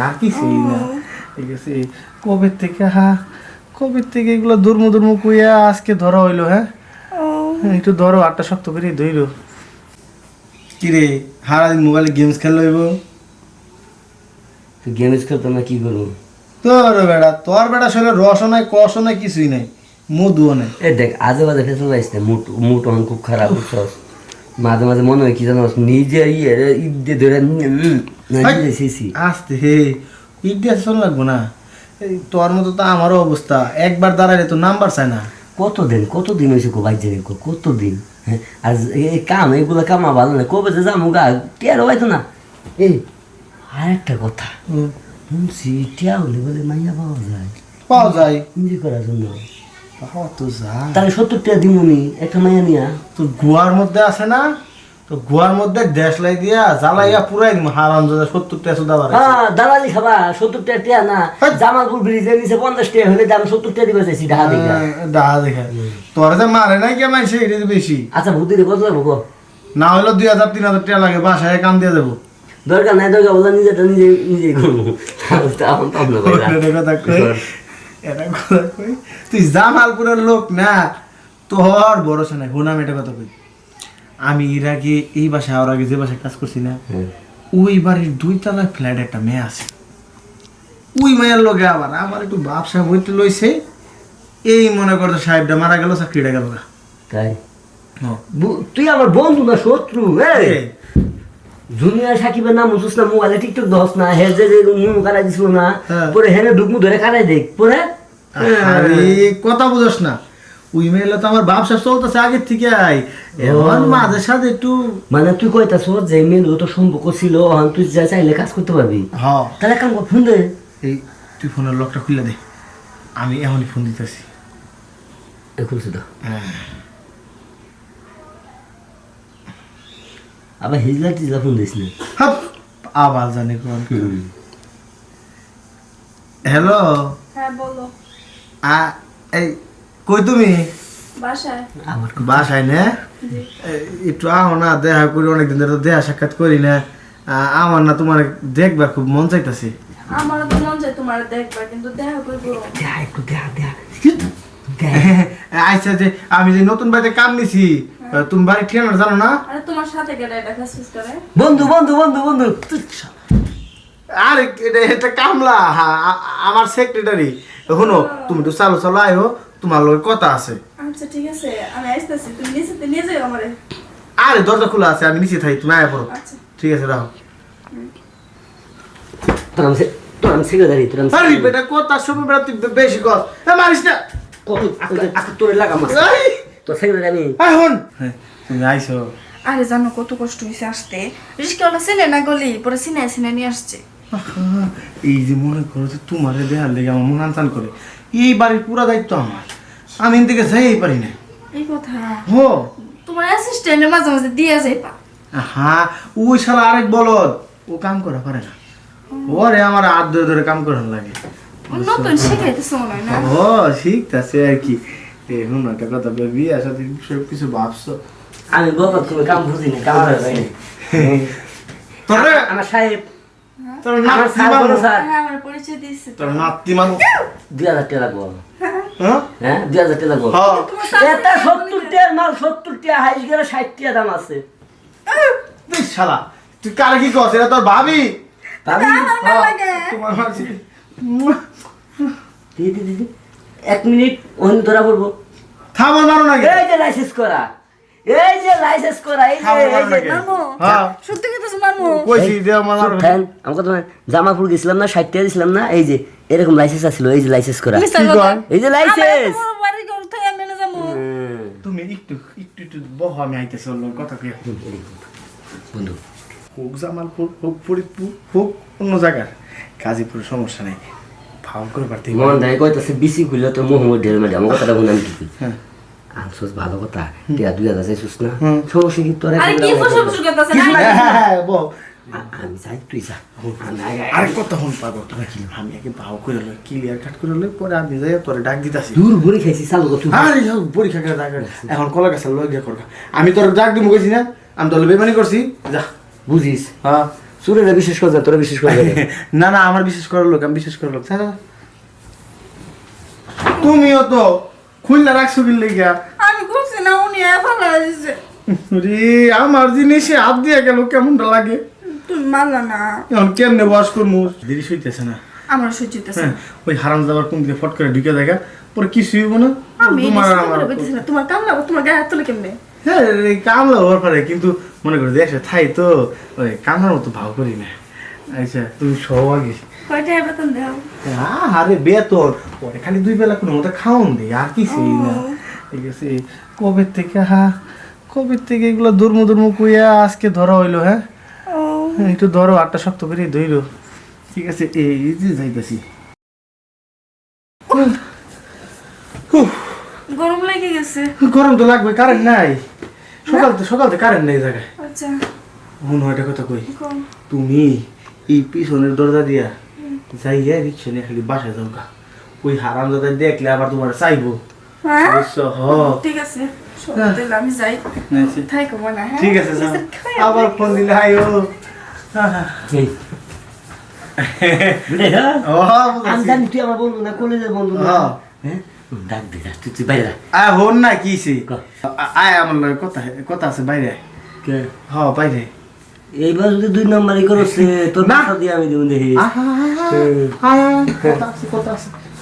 আর কিছুই না, ঠিক আছে। কবে থেকে এগুলো দুর্মু দুর্মু কুইয়া আজকে ধরা হইলো। হ্যাঁ একটু ধরো, আটটা শক্ত করে ধইল। কিরে সারাদিন মোবাইলে গেমস খেলা হইব? গেমস খেলতাম না, কি করবো? তোর বেটা শরীরে রসও নাই, কষও নাই, কিছুই নাই, মধুও নাই। এ দেখ, আজে বাজে ফেসন যাইস না, মুড অন খুব খারাপ বুঝছস। মাঝে মাঝে মনে হয় কি জানো, নিজে ঈদ দিয়ে ধরে আসতে হে ঈদ দিয়ে চল লাগবো না। এই তোর মতো তো আমারও অবস্থা, একবার দাঁড়াইলে তো নাম্বার চায় না। কতদিন হয়েছে গো বাইক জানি কতদিন। হ্যাঁ, আর এই কাম এগুলো কামা ভালো না, কবে যে যাবো গা টিয়ারও হয়তো না। এই আর একটা কথা শুনছি, টিয়া হলে বলে মাইয়া পাওয়া যায় এনজয় করার জন্য। তাহলে 70 টাকা দিমুনি একটা মাইয়া নিয়া। তো গোয়ার মধ্যে আছে না, তো গোয়ার মধ্যে দেশ লাই দিয়া জ্বালাইয়া পুরাই দিম। হারাম 70 টাকা সুদা বাড়াই। হ্যাঁ, দালালি খাবা 70 টাকা না। জামালপুর ব্রিজের নিচে 50 টাকা হলে দাম 70 টাকা দিবে চাইছি ঢাকা দেখা তোরা যে মারে নাই কে মাইছে এটা বেশি। আচ্ছা ভূতিরে কত যাবো গো? না হইলো 2000-3000 টাকা লাগে, বাসায় কাম দিয়ে দেবো। দরকার নাই, বললাম নিজেই করবো। তুই জামালপুরের লোক না, তোর ভরসা নাই। হোনাম এটা কথা কই, আমি এর আগে এই বাসায় আর আগে যে বাসায় কাজ করছি না, ওই বাড়ির 2 তলার ফ্ল্যাট একটা মেয়ে আছে। ওই মেয়ের লোকে আবার আমার একটু ব্যবসা বইতে লইছে। এই মনে করতো সাহেবটা মারা গেল, চাকরিটা গেল না। তাই তুই আমার বন্ধু না শত্রু? জুনিয়র সাকিবের নাম বুঝছিস না, মোবাইলে টিকটক দোস না, হে যে মুখ কাটাই দিছিল না, পরে হেনে ঢুকমু ধরে কাটাই দেখ পরে। আরে কথা বুঝস না, ওই মেয়েলা তো আমার ব্যবসা চলতেছে আগের থেকে। এখন মাঝে সাথে একটু মানে তুই কইতাছ যে মেয়ে তো সম্পর্ক ছিল, তুই যা চাইলে কাজ করতে পারবি। হ্যাঁ তাহলে কাম কর, ফোন দে। এই তুই ফোনের লকটা খুলে দে, আমি এখনই ফোন দিতেছি। খুলছি তো। আবার হিজলা ফোন দিস না। আবার জানি কোন। হ্যালো, হ্যাঁ বলো। এই কই তুমি? বাসায়। বাসায় না? একটু আহো না, দেখা করি, অনেকদিন ধরে দেখা সাক্ষাৎ করি না। আমার না তোমার দেখবার খুব মন চাইতেছে। আমারও তো মন চাই তোমার দেখবার, কিন্তু দেখা করবো। আচ্ছা, যে আমি যে নতুন বাড়িতে কাম নিছি, তুমি বাড়ি ঠিকানা জানো না? আরে তোমার সাথে গেলে এটা ফেসফেস করে। বন্ধু বন্ধু বন্ধু বন্ধু আরে এটা কামলা, আমার সেক্রেটারি। শুনো, তুমি তো চালো চালো আইও, তোমার লোক কথা আছে। আচ্ছা ঠিক আছে, আমি আসতেছি, তুমি নিচে নিয়ে যাও আমারে। আরে দরজা খোলা আছে, আমি নিচে থাকি, তুমি আয়া পড়ো। আচ্ছা ঠিক আছে, রাখো। তোর আমি সেক্রেটারি, তোর আরে বেটা কথা শুনবি, বেটা তুই বেশি কর, মারিস না। তোরে লাগা মাছ তোর সেক্রেটারি আমি। হন তুমি আইসো। আরে জানো কত কষ্ট হয়েছে আসতে, রিস্কাওয়ালা চিনে না গলি, পরে চিনে নিয়ে আসছে। এই যে মনে করো যে তোমার দেহার লেগে আমার মন আনচান করে, এই বাড়ির পুরা দায়িত্ব আমার, আমি এদিকে যাইই পারি না। এই কথা হো, তোমার অ্যাসিস্ট্যান্টের মাঝে মাঝে দিয়ে যাইবা। হ্যাঁ, ওই শালা আরেক বলদ, ও কাম করা পারে না। ওরে আমার হাত ধরে ধরে কাম করার লাগে। নতুন শিখাইতেছে মনে হয় না? ও শিখতেছে আর কি। এখন একটা কথা, বিয়ে সাথে সব কিছু ভাবছো। আমি বাবা তুমি কাম বুঝি না, কাম তোরে আমার সাহেব, তোর আমার নাতি স্যার বলো মানুষ, স্যার, হ্যাঁ আমার পরিচয় দিয়েছে। তোর নাতি মানুষ। 2000 টাকা লাগবো। হ্যাঁ হ্যাঁ 2000 টাকা লাগবো। হ্যাঁ, এটা 70 টাকার মাল, 70 টাকা হাইস গেলে 60 টাকা দাম আছে। তুই শালা, তুই কারে কি করছিস? এটা তোর ভাবি। ভাবি তোমার মাঝে দি 1 মিনিট অন্য ধরা পড়বো। থামো, মারো না। এই যে লাইসেন্স করা, এই যে লাইসেন্স করা, এই যে মামু হ্যাঁ সত্যি কথা মামু। কইছি দে আমার। ফ্যান আমাকে তোমার জামাপুর গেছিলাম না, 60 টাকা দিছিলাম না, এই যে এরকম লাইসেন্স আছিল, এই যে লাইসেন্স করা, এই যে লাইসেন্স। বাড়ি ঘর থেকে আমি না যাবো। তুমি একটু একটু একটু বহ, আমি আইতেছি ওর লগে কথা কই। বন্ধু হোক জামালপুর, হোক ফরিদপুর, হোক অন্য জায়গার, গাজীপুরের সমস্যা নাই, ফাউল করে পারতে। মন দেয় কইতাছে বিসি খুললে তো মোহাম্মদ ঢেল মেরে আমার কথাটা বললাম কি কি। হ্যাঁ আনছস ভালো কথা, টিয়া 2000 চাইছস না, সমস্যা কি তোর? আরে কি ফুসফুস করতেছ না? হ্যাঁ বহ। আমি যাই, তুই যা। আরে কথা হন পাবো, আমি আগে ভাও করে লই, ক্লিয়ার কাট করে লই, পরে আমি যাই তোরে ডাক দিতাছি। দূর ভরে খাইছি চালু কর তুই। আরে যাও পরীক্ষা করে ডাক, এখন কলা গাছ লই গিয়া করবা। আমি তোর ডাক দিমু কইছি না, আমি তোর বেমানি করছি। যা বুঝিস হ্যাঁ, চুরেরা বিশেষ করে তোরা বিশেষ করে না না আমার বিশেষ করার লোক, আমি বিশেষ করার লোক। ছাড়া তুমিও তো খুলনা রাখছো কি লেগা? আমি করছি না, উনি ফালা দিছে। রে আমার জিনিসে হাত দিয়া গেল, কেমনটা লাগে? তুমি মারলা না। এখন কেমনে ওয়াশ করবো? দেরি হইতেছে না। আমার সহ্য হইতেছে হ্যাঁ, না। ওই হারাম যাবার কোন দিকে ফট করে ঢুকে দেখা পরে কিছু হইব না। আমি তোমার আর আমার বলতেছি না, তোমার কাম লাগো, তোমার গায়ে হাত তোলে কেমনে? হ্যাঁ রে, কামলা হওয়ার পরে কিন্তু মনে করো দেশে থাই তো ওই কামলার মতো ভাব করি না। আচ্ছা তুমি সব আগে কয়টা বেতন দাও? আরে বেতন পরে খালি 2 বেলা কোনো মতো খাওন দিই, আর কিছুই না। ঠিক আছে, কবে থেকে এগুলো ধর্ম কইয়া আজকে ধরা হইলো। হ্যাঁ একটু ধরো, আটটা শক্ত করে ধইরো। ঠিক আছে, এই যে যাইতেছি। গরম লেগে গেছে। গরম তো লাগবে, কারেন্ট নাই। সকাল থেকে কারেন্ট নেই জায়গায়। আচ্ছা মনে হয় একটা কথা কই, কম। তুমি এই পিছনের দরজা দিয়া যাইয়া রিক্সা নিয়ে খালি বাসায় যাও গা। ওই হারাম দাদা দেখলে আবার তোমার চাইবো। হ্যাঁ বুঝছো? ঠিক আছে, সব দিলে আমি যাই। থাইকো মনে, হ্যাঁ ঠিক আছে, যাও। আবার ফোন দিলে আইও। এই বুঝলে, হ্যাঁ? ও আমি জানি তুই আমার বন্ধু না, কলেজের বন্ধু না। হ্যাঁ। হ্যাঁ ডাক দে, ডাক, তুই বাইরে যা। আয় হন না কিছে ক। আয় আমার লগে কথা আছে বাইরে। কে? হ্যাঁ বাইরে। এইবার যদি 2 নম্বরই করছে তোর না। বাসা দিয়ে আমি দেবো দেখি। আয় কথা আছে।